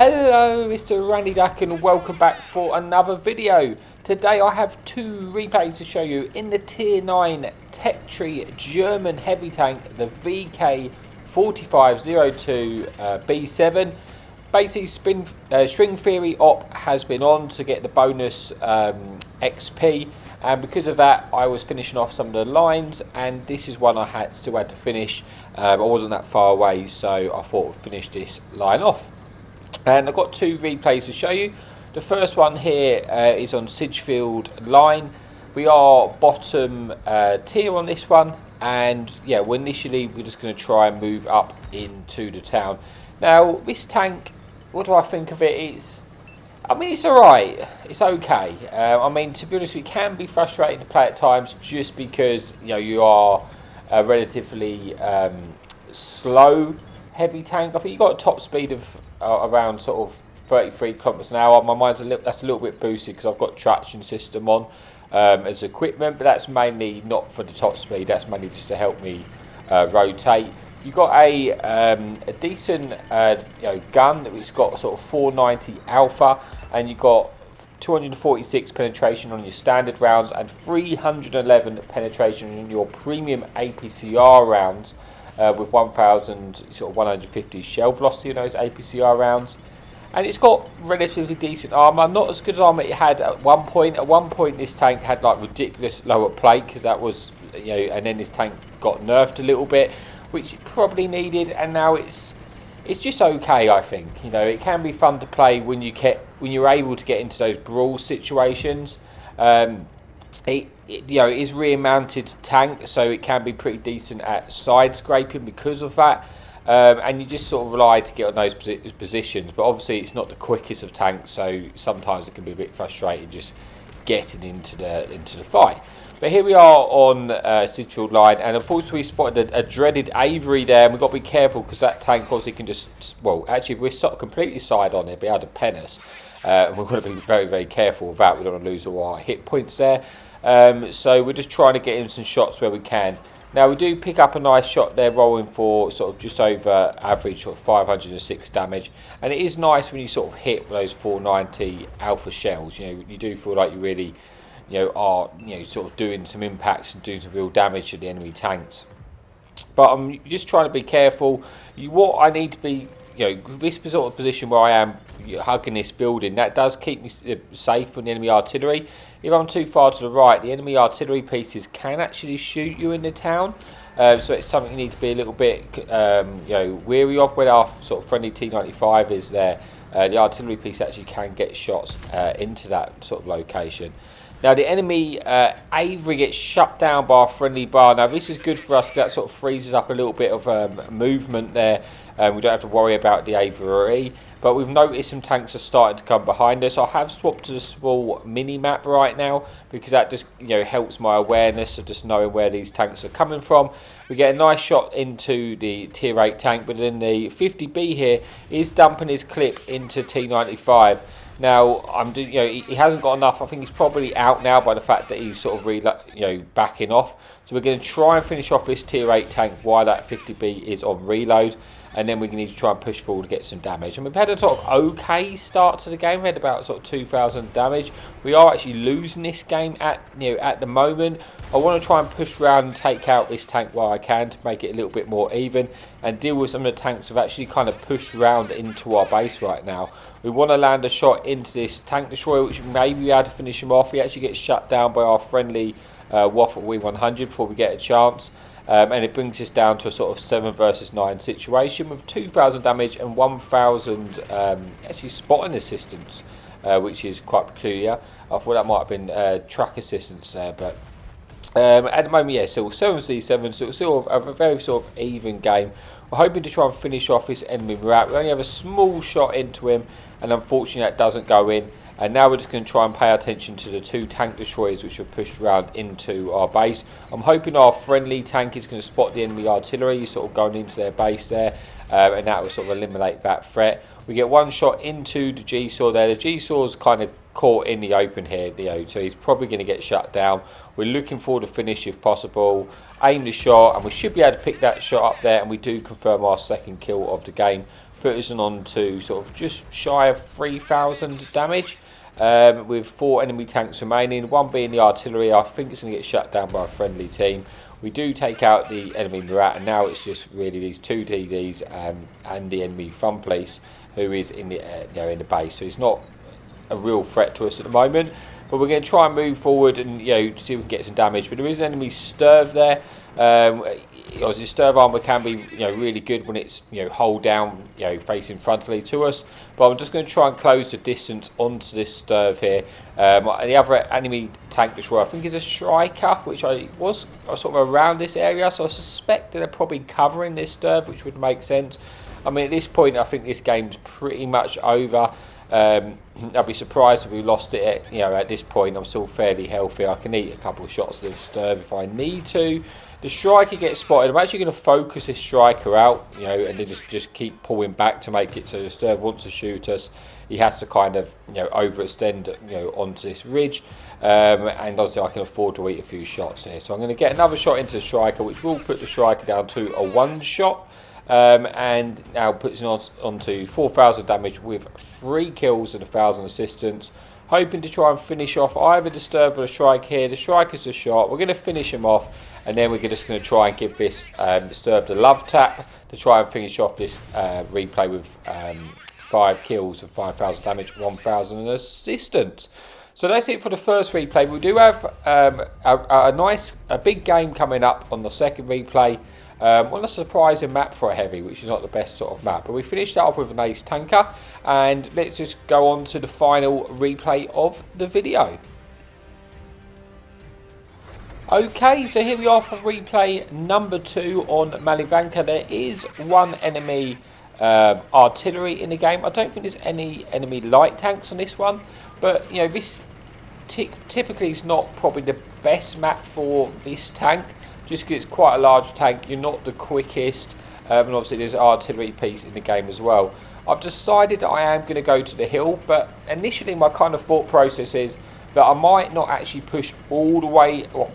Hello, Mr. Randy Duck, and welcome back for another video. Today I have two replays to show you in the Tier 9 Tech Tree German heavy tank, the VK4502 B7. Basically, string theory op has been on to get the bonus XP, and because of that I was finishing off some of the lines, and this is one I still had to finish. I wasn't that far away, so I thought I'd finish this line off. And I've got two replays to show you. The first one here is on Siegfried Line. We are bottom tier on this one, and yeah, we're just going to try and move up into the town. Now, this tank, what do I think of it? I mean, it's alright, it's okay. I mean, to be honest, it can be frustrating to play at times just because you are a relatively slow heavy tank. I think you've got a top speed of around sort of 33 kilometers an hour. My mind's that's a little bit boosted because I've got traction system on as equipment, but that's mainly not for the top speed. That's mainly just to help me rotate. You've got a decent gun which has got sort of 490 alpha, and you've got 246 penetration on your standard rounds and 311 penetration on your premium APCR rounds. With 1,150 shell velocity in those APCR rounds, and it's got relatively decent armour. Not as good as armour it had at one point. At one point, this tank had like ridiculous lower plate because that was and then this tank got nerfed a little bit, which it probably needed. And now it's just okay. I think it can be fun to play when you're able to get into those brawl situations. It is rear mounted tank, so it can be pretty decent at side scraping because of that, and you just sort of rely to get on those positions. But obviously it's not the quickest of tanks, so sometimes it can be a bit frustrating just getting into the fight. But here we are on Siegfried Line, and unfortunately we spotted a dreaded Avery there, and we've got to be careful because that tank obviously can just, well, actually if we're completely side on it, be able to pen us. And we've got to be very, very careful with that. We don't want to lose all our hit points there. So we're just trying to get in some shots where we can. Now we do pick up a nice shot there, rolling for sort of just over average, sort of 506 damage. And it is nice when you sort of hit those 490 alpha shells. You do feel like you really, are sort of doing some impacts and doing some real damage to the enemy tanks. But I'm just trying to be careful. What I need to be, this sort of position where I am hugging this building, that does keep me safe from the enemy artillery. If I'm too far to the right, the enemy artillery pieces can actually shoot you in the town. So it's something you need to be a little bit wary of. When our sort of friendly T95 is there, the artillery piece actually can get shots into that sort of location. Now the enemy Avery gets shut down by our friendly bar. Now this is good for us because that sort of freezes up a little bit of movement there. We don't have to worry about the Avery. But we've noticed some tanks are starting to come behind us. I have swapped to the small mini map right now because that just helps my awareness of just knowing where these tanks are coming from. We get a nice shot into the tier 8 tank, but then the 50B here is dumping his clip into T95. Now he hasn't got enough. I think he's probably out now by the fact that he's sort of backing off. So we're going to try and finish off this tier 8 tank while that 50B is on reload. And then we need to try and push forward to get some damage. And we've had a sort of okay start to the game. We had about sort of 2,000 damage. We are actually losing this game at the moment. I want to try and push around and take out this tank while I can to make it a little bit more even and deal with some of the tanks that have actually kind of pushed around into our base right now. We want to land a shot into this tank destroyer, which may be able to finish him off. He actually gets shut down by our friendly Waffle W100 before we get a chance. And it brings us down to a sort of 7 versus 9 situation with 2,000 damage and 1,000 actually spotting assistance, which is quite peculiar. I thought that might have been track assistance there, but at the moment, yeah, so 7v7, so it's still a very sort of even game. We're hoping to try and finish off this enemy route. We only have a small shot into him, and unfortunately that doesn't go in. And now we're just going to try and pay attention to the two tank destroyers which have pushed around into our base. I'm hoping our friendly tank is going to spot the enemy artillery sort of going into their base there, and that will sort of eliminate that threat. We get one shot into the G-Saw there. The G-Saw's kind of caught in the open here, so he's probably going to get shut down. We're looking for the finish if possible. Aim the shot, and we should be able to pick that shot up there, and we do confirm our second kill of the game putting on to sort of just shy of 3,000 damage. With 4 enemy tanks remaining, one being the artillery. I think it's going to get shut down by a friendly team. We do take out the enemy Murat, and now it's just really these 2 DDs and the enemy front police who is in the in the base. So it's not a real threat to us at the moment. But we're going to try and move forward and see if we can get some damage. But there is an enemy Sturv there. Obviously, Sturv armor can be really good when it's hold down facing frontally to us. But I'm just going to try and close the distance onto this Sturv here. The other enemy tank destroyer, I think, is a Striker, which I was sort of around this area. So I suspect that they're probably covering this Sturv, which would make sense. I mean, at this point, I think this game's pretty much over. I'd be surprised if we lost it at this point. I'm still fairly healthy. I can eat a couple of shots of this Sturv if I need to. The Striker gets spotted. I'm actually going to focus this Striker out, and then just keep pulling back to make it so the Sturv wants to shoot us. He has to kind of overextend onto this ridge, and obviously I can afford to eat a few shots here. So I'm going to get another shot into the Striker, which will put the Striker down to a 1 shot. And now puts it onto 4,000 damage with 3 kills and 1,000 assistance. Hoping to try and finish off either the Sturv or the Striker here. The Striker's a shot. We're going to finish him off, and then we're just going to try and give this Sturv the love tap to try and finish off this replay with 5 kills and 5,000 damage, 1,000 assistance. So that's it for the first replay. We do have a big game coming up on the second replay. On a surprising map for a heavy, which is not the best sort of map. But we finished that off with an ace tanker, and let's just go on to the final replay of the video. Okay, so here we are for replay number 2 on Malinovka. There is 1 enemy artillery in the game. I don't think there's any enemy light tanks on this one, but this typically is not probably the best map for this tank. Just because it's quite a large tank, you're not the quickest, and obviously there's an artillery piece in the game as well. I've decided I am going to go to the hill, but initially my kind of thought process is that I might not actually push all the way, or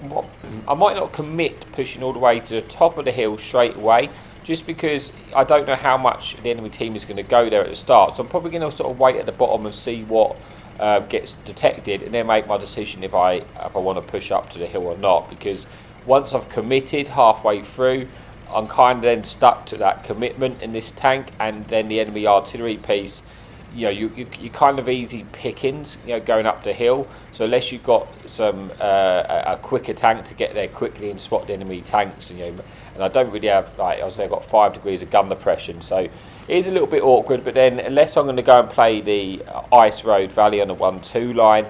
I might not commit pushing all the way to the top of the hill straight away, just because I don't know how much the enemy team is going to go there at the start. So I'm probably going to sort of wait at the bottom and see what gets detected, and then make my decision if I want to push up to the hill or not, because once I've committed halfway through, I'm kind of then stuck to that commitment in this tank, and then the enemy artillery piece, you kind of easy pickings, going up the hill. So unless you've got some a quicker tank to get there quickly and spot the enemy tanks, and I don't really have, like I say, I've got 5 degrees of gun depression, so it is a little bit awkward. But then unless I'm going to go and play the Ice Road Valley on the 1-2 line,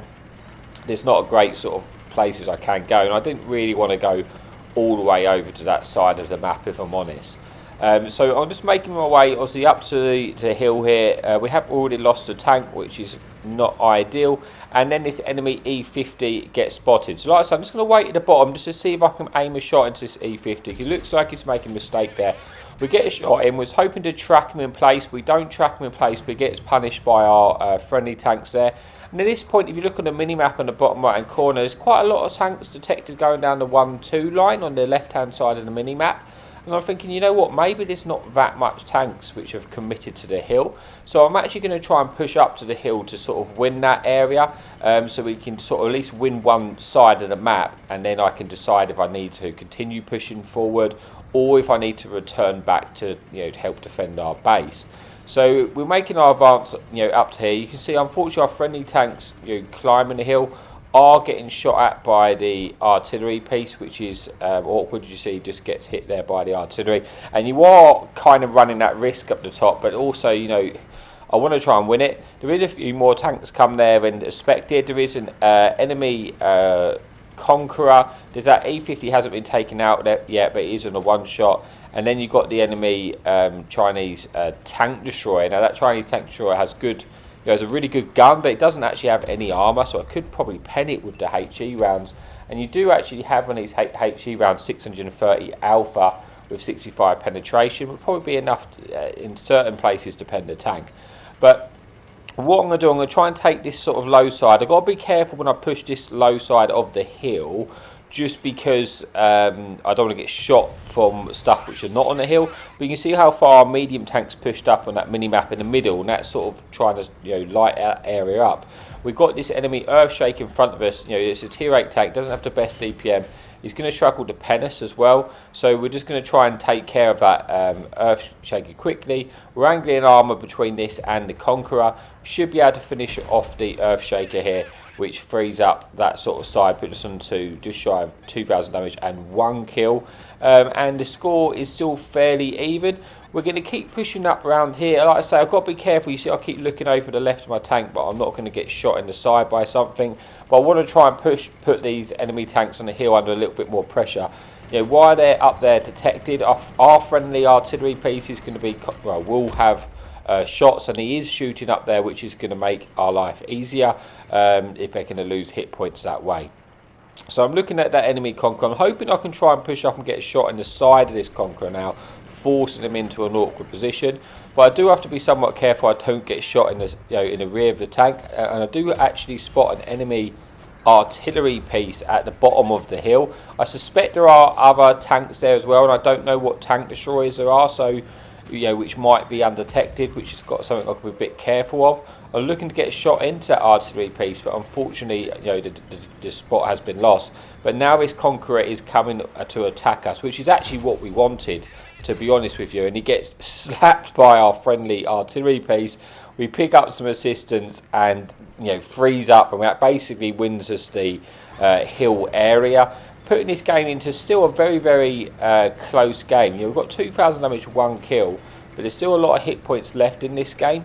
there's not a great sort of places I can go, and I didn't really want to go all the way over to that side of the map, if I'm honest. So I'm just making my way obviously up to the hill here. We have already lost a tank, which is not ideal, and then this enemy E50 gets spotted. So like I said, I'm just going to wait at the bottom just to see if I can aim a shot into this E50. It looks like he's making a mistake there. We get a shot in, was hoping to track him in place. We don't track him in place, but he gets punished by our friendly tanks there. And at this point, if you look on the mini-map on the bottom right-hand corner, there's quite a lot of tanks detected going down the 1-2 line on the left-hand side of the mini-map. And I'm thinking, you know what, maybe there's not that much tanks which have committed to the hill. So I'm actually going to try and push up to the hill to sort of win that area, so we can sort of at least win one side of the map, and then I can decide if I need to continue pushing forward or if I need to return back to to help defend our base. So we're making our advance up to here. You can see, unfortunately, our friendly tanks climbing the hill are getting shot at by the artillery piece, which is awkward. You see, just gets hit there by the artillery, and you are kind of running that risk up the top, but also I want to try and win it. There is a few more tanks come there than expected. There is an enemy Conqueror. There's that E50 hasn't been taken out yet, but it is on a 1-shot. And then you've got the enemy Chinese tank destroyer. Now that Chinese tank destroyer has has a really good gun, but it doesn't actually have any armour, so I could probably pen it with the HE rounds. And you do actually have on these HE rounds 630 alpha with 65 penetration. Would probably be enough in certain places to pen the tank. But what I'm going to do, I'm going to try and take this sort of low side. I've got to be careful when I push this low side of the hill, just because I don't want to get shot from stuff which are not on the hill. But you can see how far our medium tanks pushed up on that mini-map in the middle, and that's sort of trying to light that area up. We've got this enemy Earthshake in front of us. It's a tier 8 tank, doesn't have the best DPM. He's going to struggle to pen us as well, so we're just going to try and take care of that Earthshaker quickly. We're angling armour between this and the Conqueror. We should be able to finish off the Earthshaker here, which frees up that sort of side, puts us on to just shy of 2,000 damage and 1 kill. And the score is still fairly even. We're going to keep pushing up around here. Like I say, I've got to be careful. You see, I keep looking over the left of my tank, but I'm not going to get shot in the side by something. But I want to try and put these enemy tanks on the hill under a little bit more pressure. While they're up there detected, our friendly artillery piece is going to be, well, will have shots, and he is shooting up there, which is going to make our life easier if they're going to lose hit points that way. So I'm looking at that enemy Conqueror. I'm hoping I can try and push up and get a shot in the side of this Conqueror now, forcing them into an awkward position. But I do have to be somewhat careful I don't get shot in the rear of the tank. And I do actually spot an enemy artillery piece at the bottom of the hill. I suspect there are other tanks there as well, and I don't know what tank destroyers there are, so which might be undetected, which has got something I can be a bit careful of. I'm looking to get a shot into that artillery piece, but unfortunately, the spot has been lost. But now this Conqueror is coming to attack us, which is actually what we wanted, to be honest with you. And he gets slapped by our friendly artillery piece. We pick up some assistance and freeze up, and that basically wins us the hill area, putting this game into still a very, very close game. We've got 2,000 damage, 1 kill, but there's still a lot of hit points left in this game.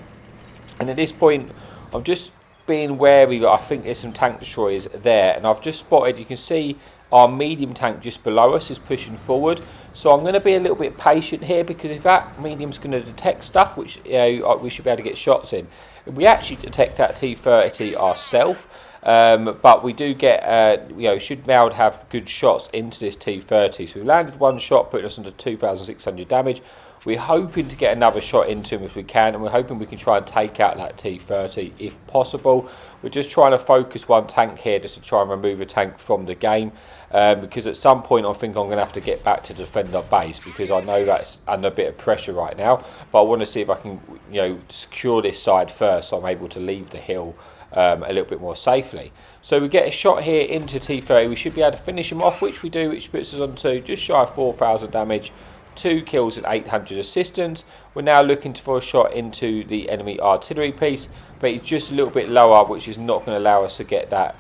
And at this point, I'm just being wary that I think there's some tank destroyers there, and I've just spotted, you can see our medium tank just below us is pushing forward. So I'm going to be a little bit patient here, because if that medium's going to detect stuff, which we should be able to get shots in, we actually detect that T-30 ourselves. But we do get, should be able to have good shots into this T-30. So we landed 1 shot, putting us into 2,600 damage. We're hoping to get another shot into him if we can, and we're hoping we can try and take out that T-30 if possible. We're just trying to focus 1 tank here just to try and remove a tank from the game, because at some point I think I'm going to have to get back to defend our base, because I know that's under a bit of pressure right now. But I want to see if I can secure this side first, so I'm able to leave the hill a little bit more safely. So we get a shot here into T-30. We should be able to finish him off, which we do, which puts us on to just shy of 4,000 damage, 2 kills and 800 assistance. We're now looking for a shot into the enemy artillery piece, but it's just a little bit lower, which is not going to allow us to get that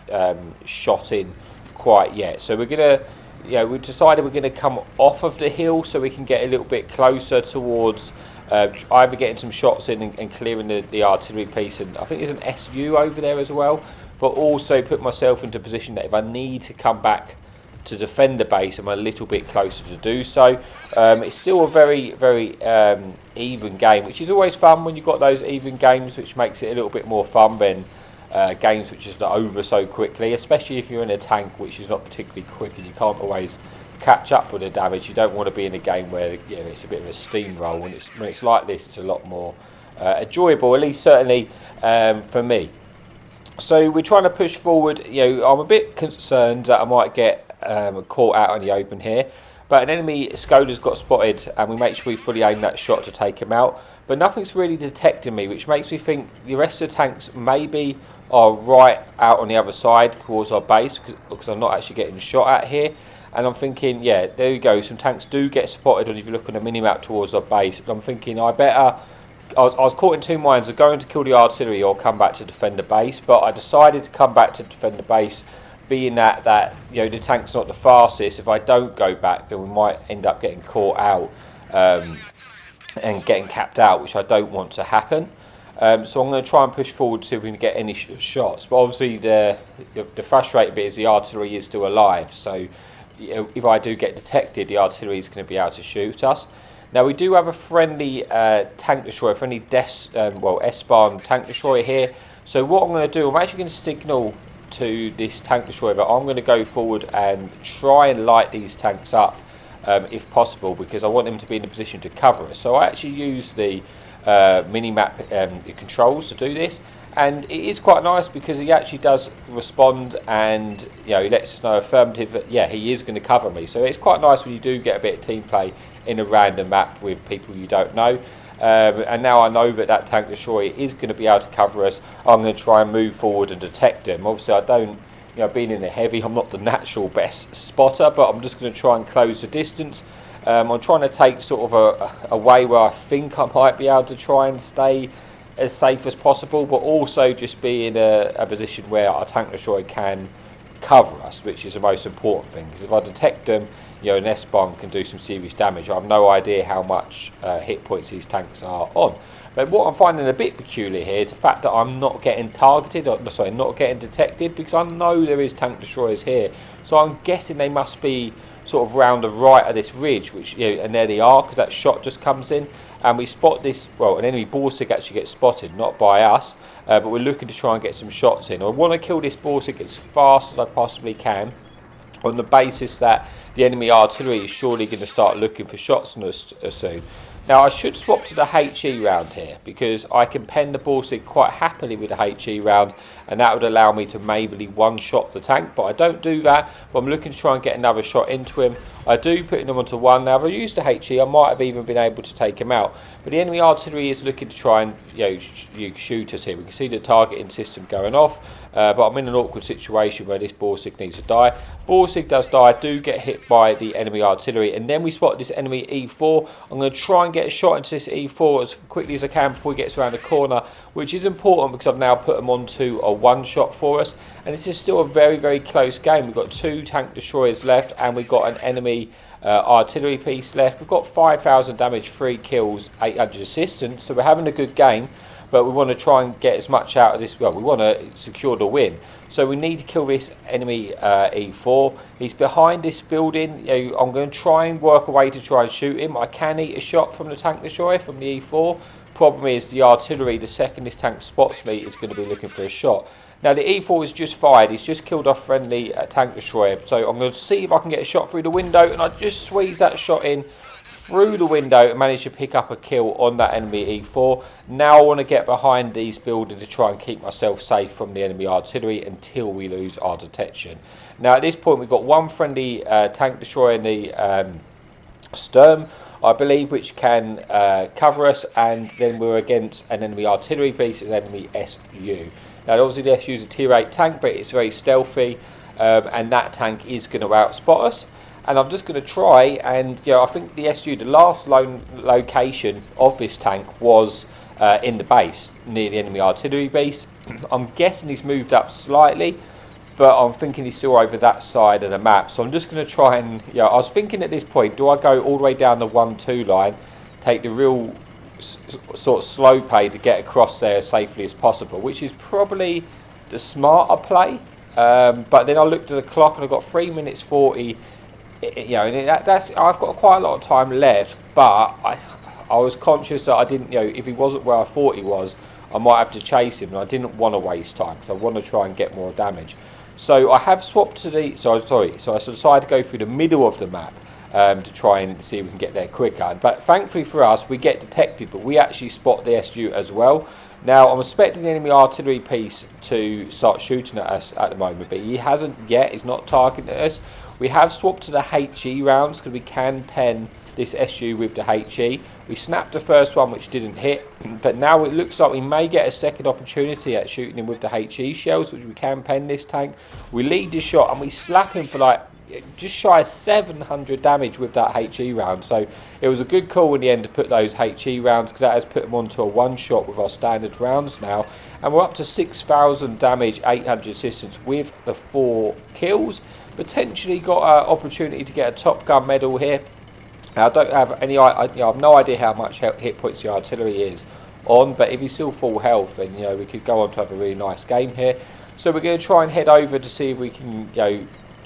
shot in quite yet. So we're going to, we've decided we're going to come off of the hill so we can get a little bit closer towards either getting some shots in and clearing the artillery piece, and I think there's an SU over there as well, but also put myself into a position that if I need to come back to defend the base, I'm a little bit closer to do so. It's still a very, very even game, which is always fun when you've got those even games, which makes it a little bit more fun than games which is over so quickly, especially if you're in a tank which is not particularly quick and you can't always catch up with the damage. You don't want to be in a game where it's a bit of a steamroll. When it's like this, it's a lot more enjoyable, at least certainly for me. So we're trying to push forward. I'm a bit concerned that I might get caught out in the open here, but an enemy Skoda's got spotted, and we make sure we fully aim that shot to take him out. But nothing's really detecting me, which makes me think the rest of the tanks maybe are right out on the other side towards our base, because I'm not actually getting shot at here. And I'm thinking, yeah, there you go. Some tanks do get spotted, and if you look on the mini-map towards our base, I'm thinking I was caught in 2 minds of going to kill the artillery or come back to defend the base, but I decided to come back to defend the base, being that the tank's not the fastest. If I don't go back, then we might end up getting caught out and getting capped out, which I don't want to happen. So I'm going to try and push forward to see if we can get any shots. But obviously the frustrating bit is the artillery is still alive, so if I do get detected, the artillery is going to be able to shoot us. Now we do have a friendly tank destroyer, friendly S-Bahn tank destroyer here. So what I'm going to do, I'm actually going to signal to this tank destroyer that I'm going to go forward and try and light these tanks up if possible, because I want them to be in a position to cover us. So I actually use the mini-map controls to do this, and it is quite nice because he actually does respond, and he lets us know affirmative that he is going to cover me. So it's quite nice when you do get a bit of team play in a random map with people you don't know. And now I know that tank destroyer is going to be able to cover us. I'm going to try and move forward and detect them. Obviously I don't, being in the heavy, I'm not the natural best spotter, but I'm just going to try and close the distance. I'm trying to take sort of a way where I think I might be able to try and stay as safe as possible, but also just be in a position where our tank destroyer can cover us, which is the most important thing. Because if I detect them, an S-bomb can do some serious damage. I have no idea how much hit points these tanks are on. But what I'm finding a bit peculiar here is the fact that I'm not getting targeted, or sorry, not getting detected, because I know there is tank destroyers here. So I'm guessing they must be sort of round the right of this ridge, which and there they are, because that shot just comes in. And we spot this, well, an enemy Borsig actually gets spotted, not by us, but we're looking to try and get some shots in. I want to kill this Borsig as fast as I possibly can, on the basis that the enemy artillery is surely going to start looking for shots on us soon. Now I should swap to the HE round here, because I can pen the Borsig quite happily with the HE round, and that would allow me to maybe one-shot the tank, but I don't do that. But I'm looking to try and get another shot into him. I do put him onto one. Now if I used the HE, I might have even been able to take him out, but the enemy artillery is looking to try and shoot us here. We can see the targeting system going off, but I'm in an awkward situation where this Borsig needs to die. Borsig does die. I do get hit by the enemy artillery, and then we spot this enemy E4. I'm going to try and get a shot into this E4 as quickly as I can before he gets around the corner, which is important because I've now put him onto a one-shot for us. And this is still a very, very close game. We've got 2 tank destroyers left, and we've got an enemy artillery piece left. We've got 5,000 damage, 3 kills, 800 assistance, so we're having a good game. But we want to try and get as much out of this. Well, we want to secure the win. So we need to kill this enemy E4. He's behind this building. I'm going to try and work a way to try and shoot him. I can eat a shot from the tank destroyer, from the E4. Problem is the artillery, the second this tank spots me, is going to be looking for a shot. Now the E4 is just fired. He's just killed off friendly tank destroyer. So I'm going to see if I can get a shot through the window, and I just squeeze that shot in through the window and manage to pick up a kill on that enemy E4. Now I want to get behind these buildings to try and keep myself safe from the enemy artillery until we lose our detection. Now at this point we've got one friendly tank destroyer in the Sturm, I believe, which can cover us, and then we're against an enemy artillery piece and enemy SU. Now obviously the SU is a tier 8 tank, but it's very stealthy, and that tank is going to outspot us. And I'm just going to try and, I think the SU, the last location of this tank was in the base, near the enemy artillery base. I'm guessing he's moved up slightly, but I'm thinking he's still over that side of the map. So I'm just going to try and, I was thinking at this point, do I go all the way down the 1-2 line, take the real sort of slow pay to get across there as safely as possible, which is probably the smarter play. But then I looked at the clock and I've got 3 minutes 40. That's I've got quite a lot of time left, but I was conscious that I didn't, if he wasn't where I thought he was, I might have to chase him, and I didn't want to waste time, so I want to try and get more damage. So I have swapped to the, so I decided to go through the middle of the map to try and see if we can get there quicker. But thankfully for us, we get detected, but we actually spot the SU as well. Now I'm expecting the enemy artillery piece to start shooting at us at the moment, but he hasn't yet. He's not targeting us. We have swapped to the HE rounds because we can pen this SU with the HE. We snapped the first one, which didn't hit, but now it looks like we may get a second opportunity at shooting him with the HE shells, which we can pen this tank. We lead the shot and we slap him for like just shy of 700 damage with that HE round. So it was a good call in the end to put those HE rounds, because that has put him onto a one-shot with our standard rounds now. And we're up to 6,000 damage, 800 assistance with the 4 kills. Potentially got an opportunity to get a Top Gun medal here. Now, I don't have any, I have no idea how much hit points the artillery is on, but if he's still full health, then we could go on to have a really nice game here. So we're going to try and head over to see if we can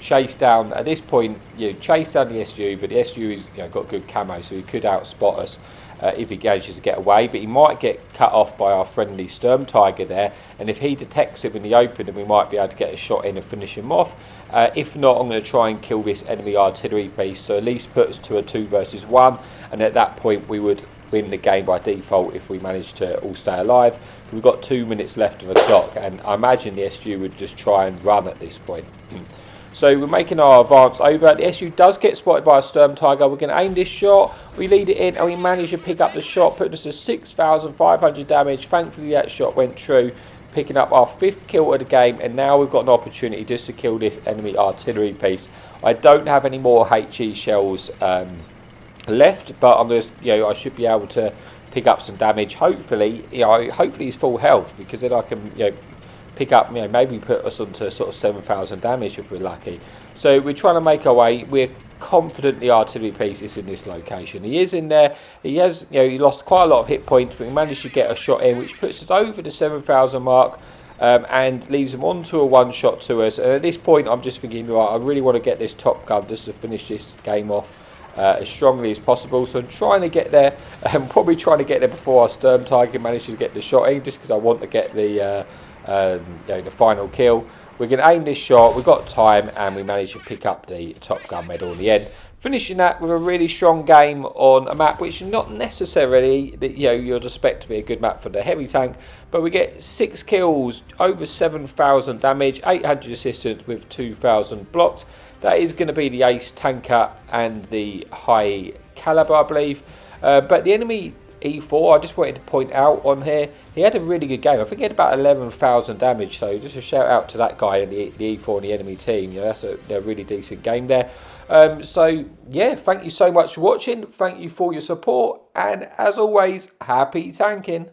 chase down, at this point, chase down the SU, but the SU is got good camo, so he could outspot us if he manages to get away, but he might get cut off by our friendly Sturm Tiger there, and if he detects him in the open, then we might be able to get a shot in and finish him off. If not, I'm going to try and kill this enemy artillery piece, so at least put us to a 2 versus 1, and at that point we would win the game by default if we manage to all stay alive. We've got 2 minutes left of the clock, and I imagine the SU would just try and run at this point. So we're making our advance over. The SU does get spotted by a Sturm Tiger. We're going to aim this shot. We lead it in, and we manage to pick up the shot, putting us to 6,500 damage. Thankfully, that shot went true, picking up our 5th kill of the game, and now we've got an opportunity just to kill this enemy artillery piece. I don't have any more HE shells left, but I'm just, I should be able to pick up some damage. Hopefully, hopefully he's full health, because then I can, pick up, maybe put us onto sort of 7,000 damage if we're lucky. So we're trying to make our way. We're confident the artillery piece is in this location. He is in there. He has, he lost quite a lot of hit points, but we managed to get a shot in, which puts us over the 7,000 mark. And leaves him onto a one shot to us. And at this point, I'm just thinking, right, I really want to get this top gun just to finish this game off as strongly as possible. So I'm trying to get there. I'm probably trying to get there before our Sturm Tiger manages to get the shot in, just because I want to get the final kill. We're going to aim this shot. We've got time, and we managed to pick up the Top Gun medal in the end. Finishing that with a really strong game on a map which is not necessarily that you'd expect to be a good map for the heavy tank, but we get 6 kills, over 7,000 damage, 800 assistance with 2,000 blocked. That is going to be the ace tanker and the high caliber, I believe. But the enemy E4, I just wanted to point out on here, he had a really good game. I think he had about 11,000 damage, so just a shout out to that guy and the E4 and the enemy team. That's a really decent game there. So yeah, thank you so much for watching. Thank you for your support, and as always, happy tanking.